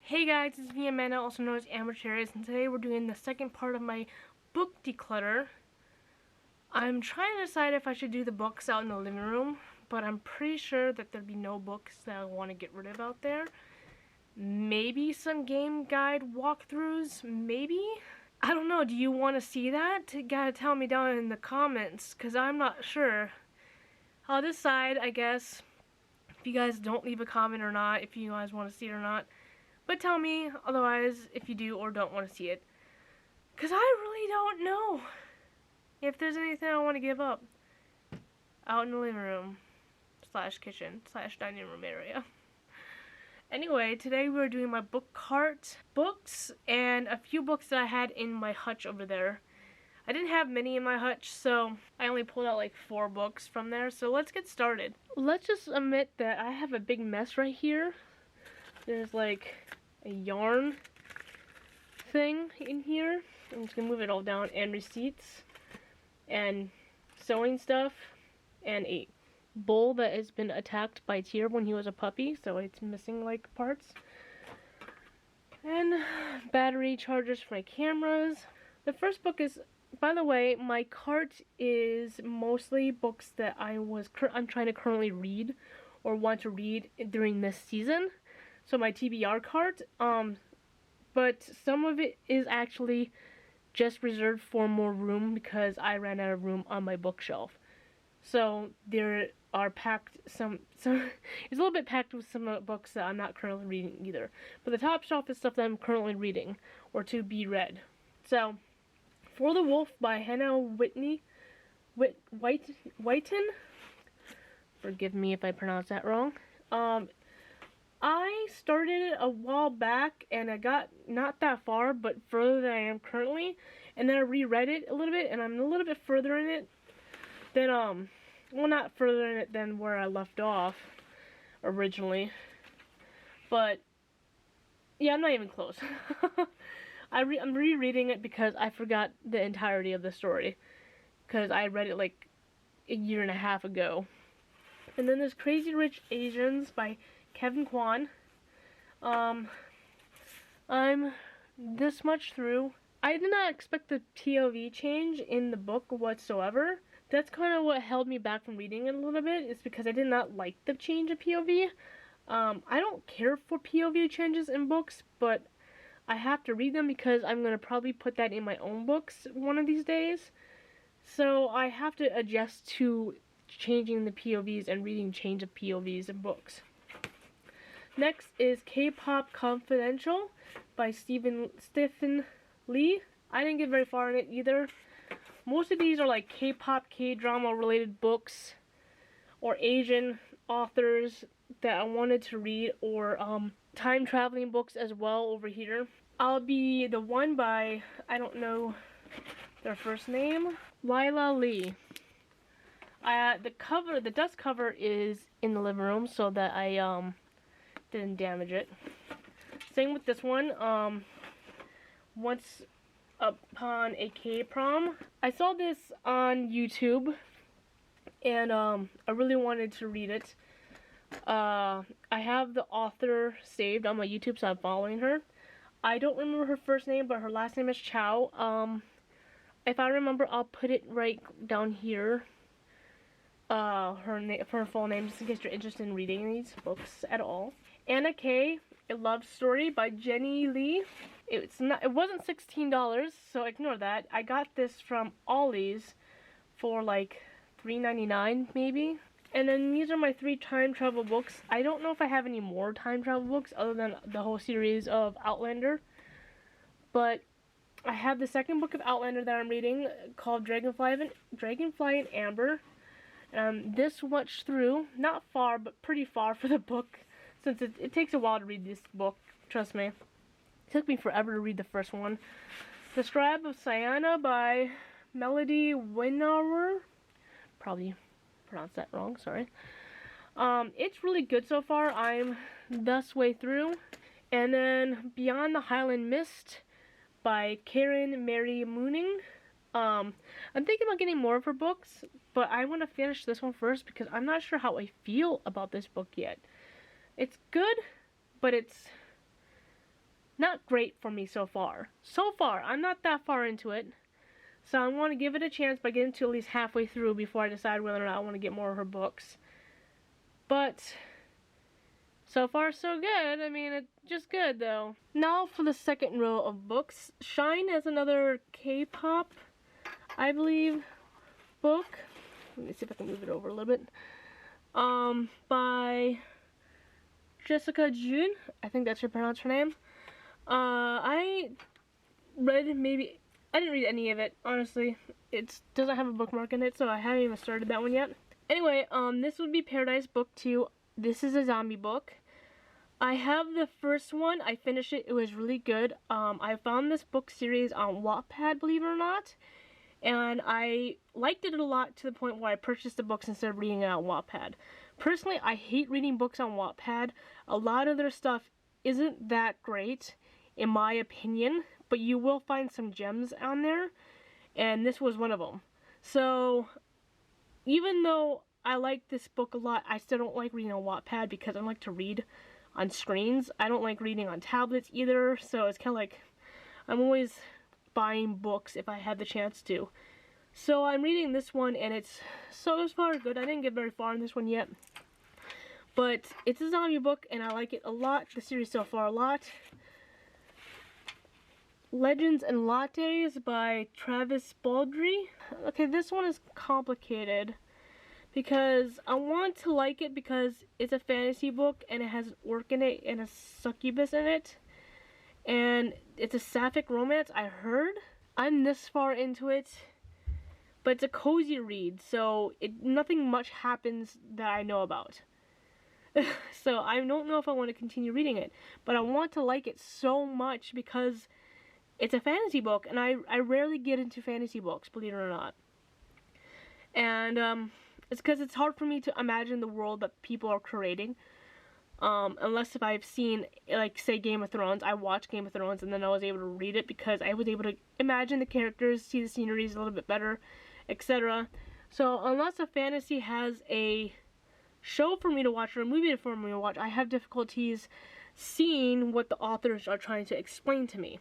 Hey guys, it's me Amanda, also known as Amateurs, and today we're doing the second part of my book declutter. I'm trying to decide if I should do the books out in the living room, but I'm pretty sure that there'd be no books that I want to get rid of out there. Maybe some game guide walkthroughs, maybe? I don't know, do you want to see that? You gotta tell me down in the comments, because I'm not sure. I'll decide, I guess, if you guys don't leave a comment or not, if you guys want to see it or not. But tell me, otherwise, if you do or don't want to see it. Because I really don't know if there's anything I want to give up out in the living room / kitchen / dining room area. Anyway, today we're doing my book cart books and a few books that I had in my hutch over there. I didn't have many in my hutch, so I only pulled out like 4 books from there. So let's get started. Let's just admit that I have a big mess right here. There's like a yarn thing in here. I'm just gonna move it all down, and receipts and sewing stuff and a bowl that has been attacked by Tyr when he was a puppy, so it's missing like parts, and battery chargers for my cameras. The first book is, by the way, my cart is mostly books that I'm trying to currently read or want to read during this season. So my TBR cart, but some of it is actually just reserved for more room because I ran out of room on my bookshelf. So there are packed it's a little bit packed with some books that I'm not currently reading either. But the top shelf is stuff that I'm currently reading or to be read. So, For the Wolf by Hannah Whiten. Forgive me if I pronounce that wrong. I started it a while back and I got not that far, but further than I am currently. And then I reread it a little bit and I'm a little bit further in it than, well, not further in it than where I left off originally. But, yeah, I'm not even close. I'm rereading it because I forgot the entirety of the story. Because I read it like a year and a half ago. And then there's Crazy Rich Asians by Kevin Kwan. I'm this much through. I did not expect the POV change in the book whatsoever. That's kind of what held me back from reading it a little bit, is because I did not like the change of POV. I don't care for POV changes in books, but I have to read them because I'm going to probably put that in my own books one of these days. So I have to adjust to changing the POVs and reading change of POVs in books. Next is K-Pop Confidential by Stephen Lee. I didn't get very far in it either. Most of these are like K-pop, K-drama related books or Asian authors that I wanted to read, or time traveling books as well over here. I'll be the one by, I don't know their first name, Lila Lee. The dust cover is in the living room so that I didn't damage it. Same with this one. Once Upon a K-Prom. I saw this on YouTube and I really wanted to read it. I have the author saved on my YouTube, so I'm following her. I don't remember her first name, but her last name is Chow. If I remember, I'll put it right down here. Her full name, just in case you're interested in reading these books at all. Anna K, A Love Story by Jenny Lee. It wasn't $16, so ignore that. I got this from Ollie's for like $3.99 maybe. And then these are my 3 time travel books. I don't know if I have any more time travel books other than the whole series of Outlander. But I have the second book of Outlander that I'm reading called Dragonfly and Amber. This much through, not far, but pretty far for the book, since it takes a while to read this book, trust me. It took me forever to read the first one. The Scribe of Siena by Melody Winauer. Probably pronounced that wrong, sorry. It's really good so far. I'm thus way through. And then Beyond the Highland Mist by Karen Mary Mooning. I'm thinking about getting more of her books, but I want to finish this one first because I'm not sure how I feel about this book yet. It's good, but it's not great for me so far. So far, I'm not that far into it. So I want to give it a chance by getting to at least halfway through before I decide whether or not I want to get more of her books. But so far so good. I mean, it's just good though. Now for the second row of books. Shine has another K-pop, I believe, book. Let me see if I can move it over a little bit. By Jessica June. I think that's how you pronounce her name. I didn't read any of it, honestly. It doesn't have a bookmark in it, so I haven't even started that one yet. Anyway, this would be Paradise Book 2. This is a zombie book. I have the first one. I finished it. It was really good. I found this book series on Wattpad, believe it or not. And I liked it a lot to the point where I purchased the books instead of reading it on Wattpad. Personally, I hate reading books on Wattpad. A lot of their stuff isn't that great, in my opinion. But you will find some gems on there. And this was one of them. So, even though I like this book a lot, I still don't like reading on Wattpad because I like to read on screens. I don't like reading on tablets either, so it's kind of like I'm always buying books if I have the chance to. So I'm reading this one, and it's so far good. I didn't get very far in this one yet, but it's a zombie book, and I like it a lot. The series so far a lot. Legends and Lattes by Travis Baldry. Okay, this one is complicated because I want to like it because it's a fantasy book and it has an orc in it and a succubus in it. And it's a sapphic romance, I heard. I'm this far into it, but it's a cozy read, so nothing much happens that I know about. So I don't know if I want to continue reading it, but I want to like it so much because it's a fantasy book, and I rarely get into fantasy books, believe it or not. And it's because it's hard for me to imagine the world that people are creating. Unless if I've seen, like, say, Game of Thrones. I watched Game of Thrones, and then I was able to read it because I was able to imagine the characters, see the sceneries a little bit better, etc. So unless a fantasy has a show for me to watch or a movie for me to watch, I have difficulties seeing what the authors are trying to explain to me.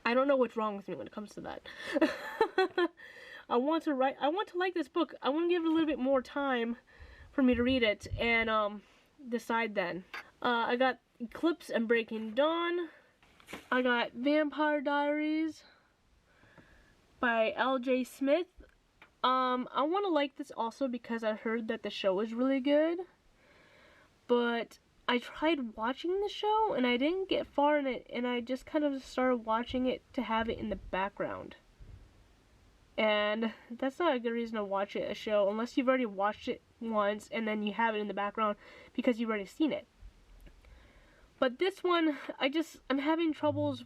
I don't know what's wrong with me when it comes to that. I want to like this book. I want to give it a little bit more time for me to read it and decide then. I got Eclipse and Breaking Dawn. I got Vampire Diaries by L.J. Smith. I want to like this also because I heard that the show is really good. But I tried watching the show and I didn't get far in it, and I just kind of started watching it to have it in the background. And that's not a good reason to watch a show unless you've already watched it once and then you have it in the background because you've already seen it. But this one, I'm having troubles.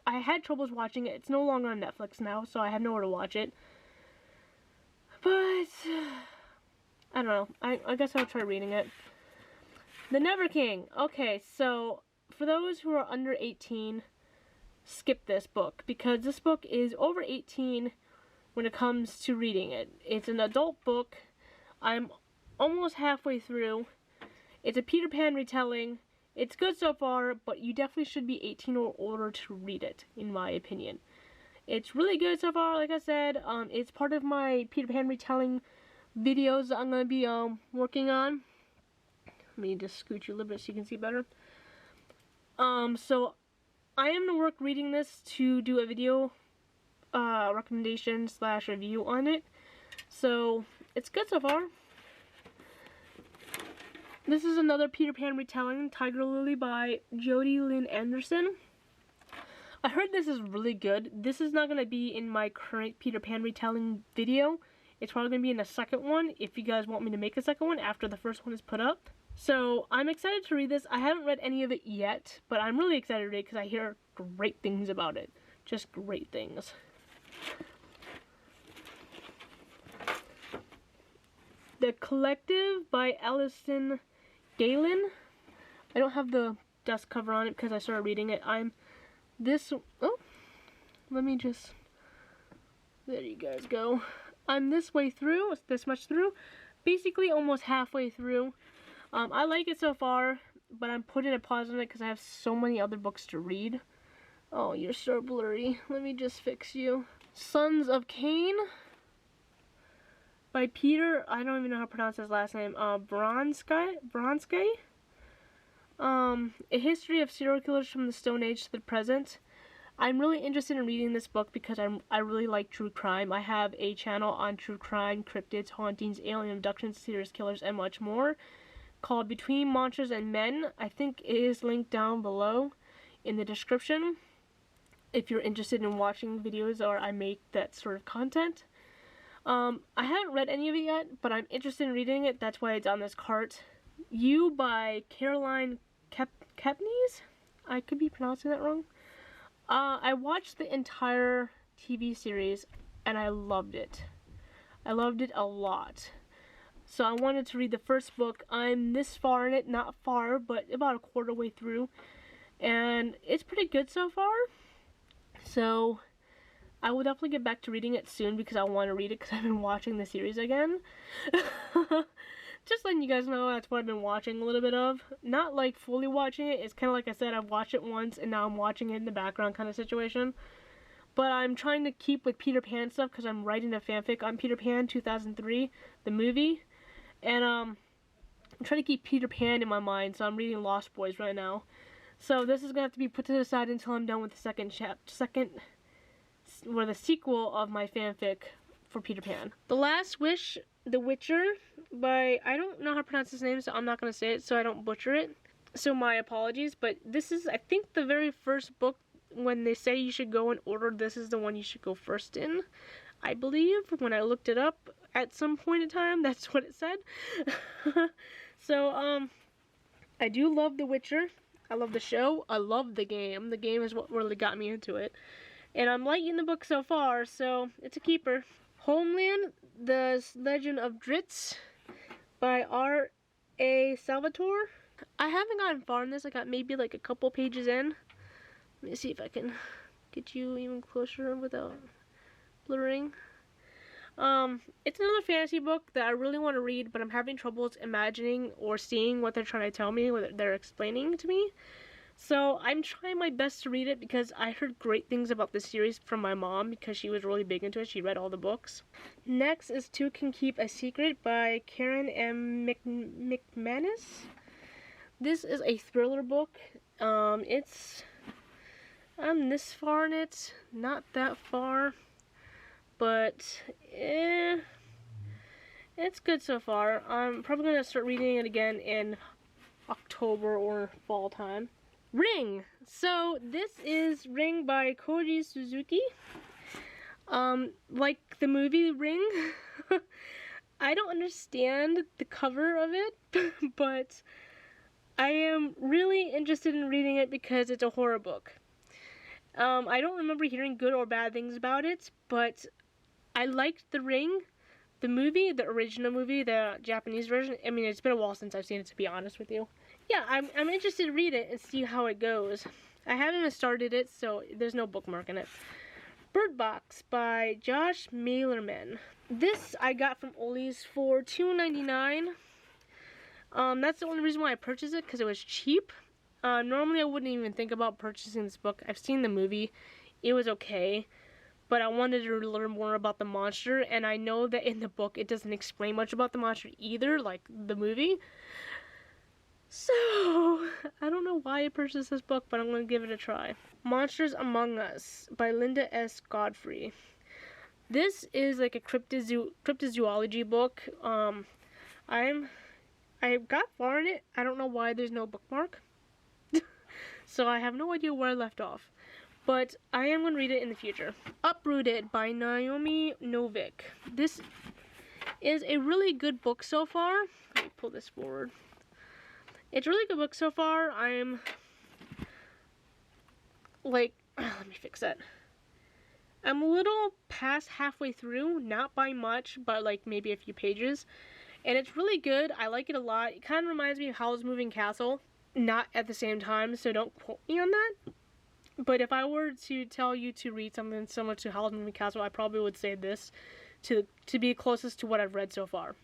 I had troubles watching it. It's no longer on Netflix now, so I have nowhere to watch it. But I don't know. I guess I'll try reading it. The Never King. Okay, so for those who are under 18, skip this book because this book is over 18 when it comes to reading it. It's an adult book. I'm almost halfway through. It's a Peter Pan retelling. It's good so far, but you definitely should be 18 or older to read it, in my opinion. It's really good so far, like I said. It's part of my Peter Pan retelling videos that I'm going to be working on. Let me just scoot you a little bit so you can see better. So I am to work reading this to do a video recommendation / review on it. So it's good so far. This is another Peter Pan retelling, Tiger Lily by Jodi Lynn Anderson. I heard this is really good. This is not going to be in my current Peter Pan retelling video. It's probably going to be in the second one if you guys want me to make a second one after the first one is put up. So I'm excited to read this. I haven't read any of it yet, but I'm really excited to read it because I hear great things about it. Just great things. The Collective by Allison Galen. I don't have the dust cover on it because I started reading it. Let me just, there you guys go. I'm this way through, this much through, basically almost halfway through. I like it so far. but I'm putting a pause on it because I have so many other books to read. Oh, you're so blurry. Let me just fix you. Sons of Cain by Peter, I don't even know how to pronounce his last name, Bronsky? A history of serial killers from the Stone Age to the present. I'm really interested in reading this book because I really like true crime. I have a channel on true crime, cryptids, hauntings, alien abductions, serial killers, and much more called Between Monsters and Men. I think it is linked down below in the description if you're interested in watching videos or I make that sort of content. I haven't read any of it yet, but I'm interested in reading it. That's why it's on this cart. You by Caroline Kepnes? I could be pronouncing that wrong. I watched the entire TV series and I loved it. I loved it a lot. So I wanted to read the first book. I'm this far in it, not far, but about a quarter way through. And it's pretty good so far. So I will definitely get back to reading it soon because I want to read it because I've been watching the series again. Just letting you guys know that's what I've been watching a little bit of. Not like fully watching it. It's kind of like I said, I've watched it once and now I'm watching it in the background kind of situation. But I'm trying to keep with Peter Pan stuff because I'm writing a fanfic on Peter Pan 2003, the movie. And I'm trying to keep Peter Pan in my mind, so I'm reading Lost Boys right now. So this is going to have to be put to the side until I'm done with the the sequel of my fanfic for Peter Pan. The Last Wish, The Witcher by, I don't know how to pronounce his name, so I'm not going to say it so I don't butcher it. So my apologies, but this is, I think, the very first book when they say you should go in order, this is the one you should go first in. I believe, when I looked it up at some point in time, that's what it said. So, I do love The Witcher. I love the show. I love the game. The game is what really got me into it. And I'm liking the book so far, so it's a keeper. Homeland, The Legend of Drizzt by R.A. Salvatore. I haven't gotten far in this. I got maybe like a couple pages in. Let me see if I can get you even closer without blurring. It's another fantasy book that I really want to read, but I'm having troubles imagining or seeing what they're trying to tell me, what they're explaining to me. So I'm trying my best to read it because I heard great things about this series from my mom because she was really big into it. She read all the books. Next is Two Can Keep a Secret by Karen M. McManus. This is a thriller book. I'm this far in it, not that far, but it's good so far. I'm probably going to start reading it again in October or fall time. Ring! So this is Ring by Koji Suzuki. Like the movie Ring. I don't understand the cover of it, but I am really interested in reading it because it's a horror book. I don't remember hearing good or bad things about it, but I liked The Ring, the movie, the original movie, the Japanese version. I mean, it's been a while since I've seen it, to be honest with you. Yeah, I'm interested to read it and see how it goes. I haven't even started it, so there's no bookmark in it. Bird Box by Josh Malerman. This I got from Ollie's for $2.99. That's the only reason why I purchased it, because it was cheap. Normally I wouldn't even think about purchasing this book. I've seen the movie. It was okay. But I wanted to learn more about the monster, and I know that in the book it doesn't explain much about the monster either, like the movie. So, I don't know why I purchased this book, but I'm going to give it a try. Monsters Among Us by Linda S. Godfrey. This is like a cryptozoology book. I got far in it. I don't know why there's no bookmark. So I have no idea where I left off. But I am going to read it in the future. Uprooted by Naomi Novik. This is a really good book so far. Let me pull this forward. It's a really good book so far. I'm like, let me fix that. I'm a little past halfway through, not by much, but like maybe a few pages. And it's really good. I like it a lot. It kind of reminds me of Howl's Moving Castle. Not at the same time, so don't quote me on that. But if I were to tell you to read something similar to Howl's Moving Castle, I probably would say this to be closest to what I've read so far.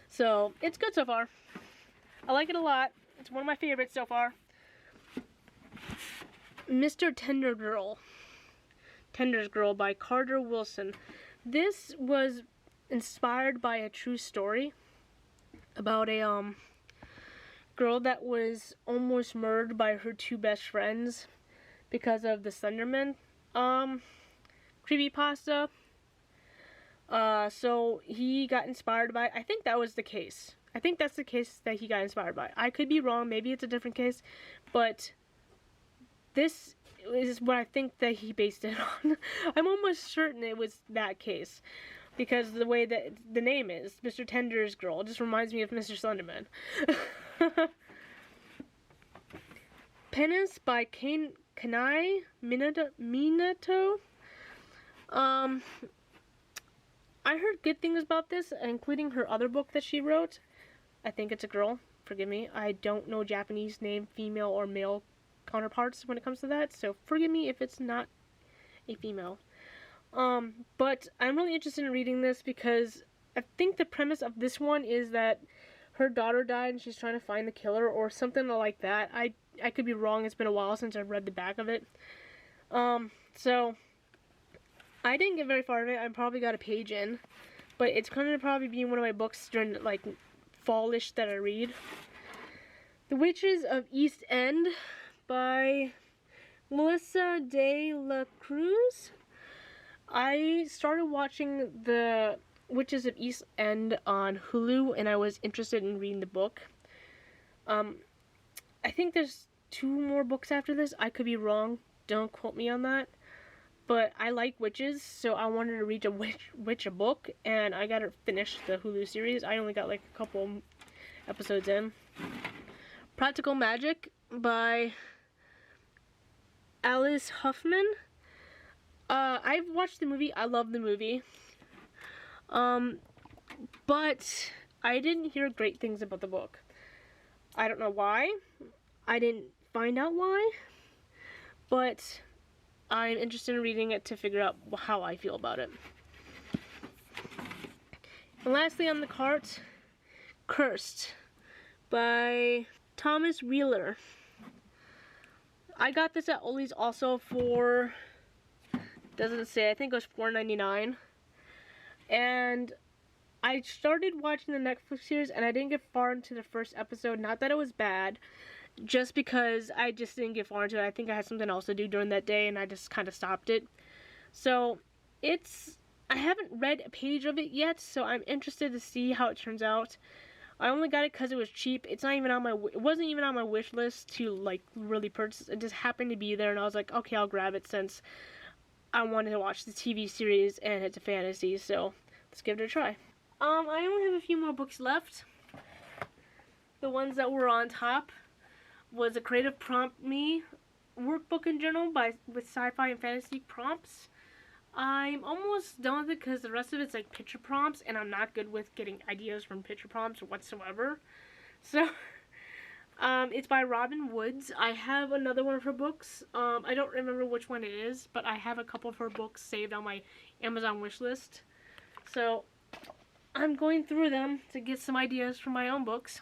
So, it's good so far. I like it a lot. It's one of my favorites so far. Mr. Tender's Girl by Carter Wilson. This was inspired by a true story about a girl that was almost murdered by her two best friends because of the Slenderman creepypasta. So he got inspired by, I think that was the case. I think that's the case that he got inspired by. I could be wrong, maybe it's a different case, but this is what I think that he based it on. I'm almost certain it was that case, because the way that the name is, Mr. Tender's Girl, it just reminds me of Mr. Slenderman. Penance by Kanai Minato. I heard good things about this, including her other book that she wrote. I think it's a girl. Forgive me. I don't know Japanese name, female or male counterparts when it comes to that, so forgive me if it's not a female. But I'm really interested in reading this because I think the premise of this one is that her daughter died and she's trying to find the killer or something like that. I could be wrong. It's been a while since I've read the back of it. So I didn't get very far in it. I probably got a page in, but it's going to probably be one of my books during like fallish that I read. The Witches of East End by Melissa de la Cruz. I started watching The Witches of East End on Hulu, and I was interested in reading the book. I think there's 2 more books after this. I could be wrong. Don't quote me on that. But I like witches, so I wanted to read a witch a book, and I got to finish the Hulu series. I only got like a couple episodes in. Practical Magic by Alice Huffman. I've watched the movie. I love the movie. But I didn't hear great things about the book. I don't know why. I didn't find out why. But I'm interested in reading it to figure out how I feel about it. And lastly on the cart, Cursed by Thomas Wheeler. I got this at Ollie's also for, doesn't say, I think it was $4.99. And I started watching the Netflix series and I didn't get far into the first episode. Not that it was bad, just because I just didn't get far into it. I think I had something else to do during that day and I just kind of stopped it. So I haven't read a page of it yet, so I'm interested to see how it turns out. I only got it because it was cheap. It wasn't even on my wish list to like really purchase. It just happened to be there and I was like, okay, I'll grab it since I wanted to watch the TV series and it's a fantasy, so let's give it a try. I only have a few more books left. The ones that were on top was a Creative Prompt Me workbook and journal with sci-fi and fantasy prompts. I'm almost done with it because the rest of it's like picture prompts and I'm not good with getting ideas from picture prompts whatsoever. So it's by Robin Woods. I have another one of her books. I don't remember which one it is, but I have a couple of her books saved on my Amazon wish list. So I'm going through them to get some ideas for my own books.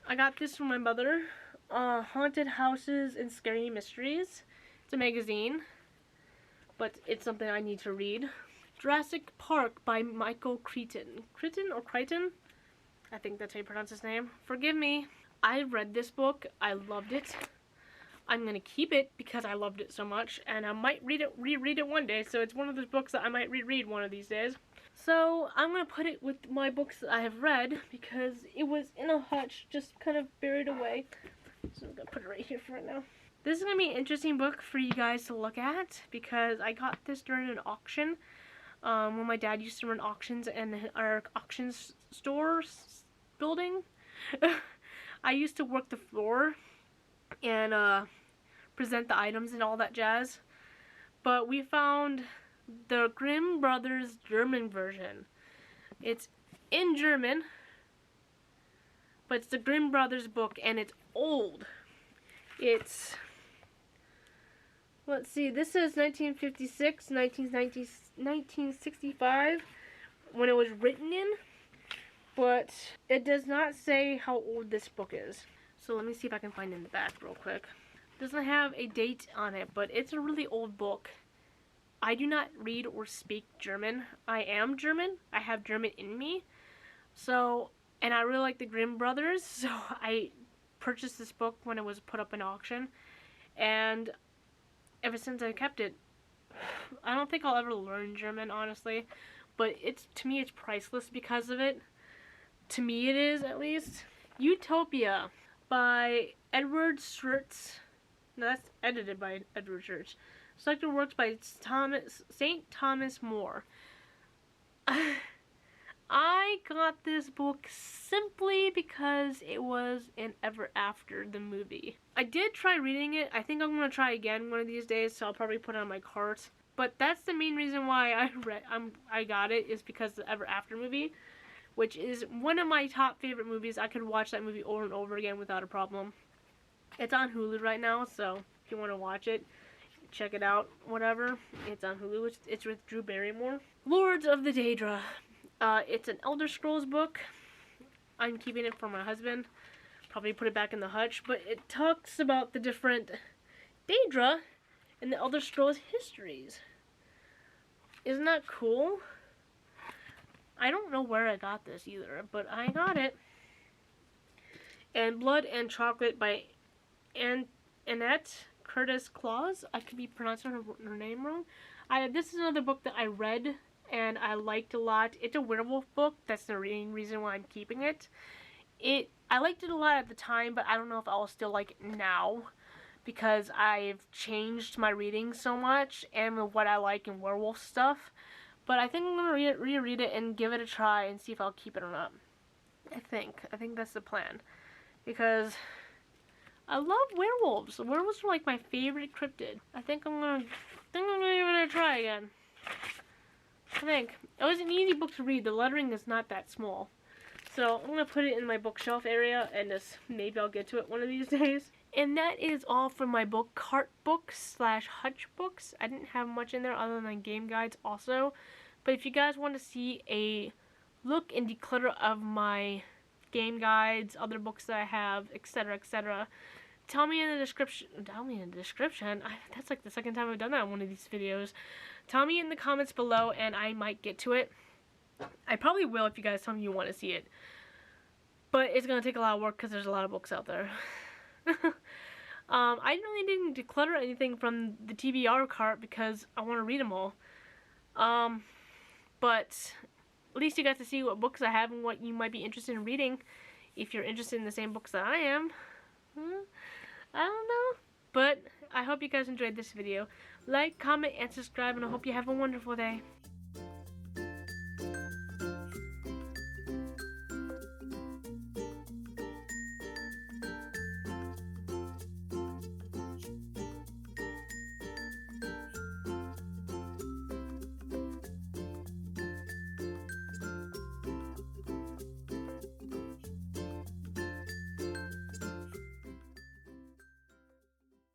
I got this from my mother. Haunted Houses and Scary Mysteries. It's a magazine, but it's something I need to read. Jurassic Park by Michael Crichton. Crichton or Crichton? I think that's how you pronounce his name. Forgive me. I read this book. I loved it. I'm going to keep it because I loved it so much, and I might reread it one day, so it's one of those books that I might reread one of these days. So I'm going to put it with my books that I have read because it was in a hutch, just kind of buried away. So I'm going to put it right here for right now. This is going to be an interesting book for you guys to look at because I got this during an auction. When my dad used to run auctions in our auctions store building. I used to work the floor and present the items and all that jazz. But we found the Grimm Brothers German version. It's in German, but it's the Grimm Brothers book and it's old. It's, let's see, this says 1956, 1965 when it was written in. but it does not say how old this book is. So let me see if I can find it in the back real quick. It doesn't have a date on it, but it's a really old book. I do not read or speak German. I am German. I have German in me. So, and I really like the Grimm brothers, so I purchased this book when it was put up in auction. And ever since I kept it, I don't think I'll ever learn German, honestly. But to me, it's priceless because of it. To me, it is, at least. Utopia by Edward Schurz. No, that's edited by Edward Schurz. Selected works by St. Thomas More. I got this book simply because it was in Ever After, the movie. I did try reading it. I think I'm going to try again one of these days, so I'll probably put it on my cart. But that's the main reason why I got it, is because of the Ever After movie, which is one of my top favorite movies. I could watch that movie over and over again without a problem. It's on Hulu right now, so if you want to watch it, check it out, whatever. It's on Hulu. It's with Drew Barrymore. Lords of the Daedra. It's an Elder Scrolls book. I'm keeping it for my husband. Probably put it back in the hutch. But it talks about the different Daedra in the Elder Scrolls histories. Isn't that cool? I don't know where I got this either, but I got it. And Blood and Chocolate by Annette Curtis Claus. I could be pronouncing her name wrong. This is another book that I read and I liked a lot. It's a werewolf book. That's the main reason why I'm keeping it. I liked it a lot at the time, but I don't know if I'll still like it now, because I've changed my reading so much and what I like in werewolf stuff. But I think I'm going to reread it and give it a try and see if I'll keep it or not. I think that's the plan, because I love werewolves. Werewolves are like my favorite cryptid. I think I'm gonna give it a try again. I think it was an easy book to read. The lettering is not that small, so I'm gonna put it in my bookshelf area and just maybe I'll get to it one of these days. And that is all for my book cart books / hutch books. I didn't have much in there other than game guides also. But if you guys want to see a look and declutter of my game guides, other books that I have, etc., etc., tell me in the description. That's like the second time I've done that in one of these videos. Tell me in the comments below and I might get to it. I probably will if you guys tell me you want to see it. But it's going to take a lot of work because there's a lot of books out there. I really didn't declutter anything from the TBR cart because I want to read them all. But at least you got to see what books I have and what you might be interested in reading if you're interested in the same books that I am. I don't know. But I hope you guys enjoyed this video. Like, comment, and subscribe, and I hope you have a wonderful day.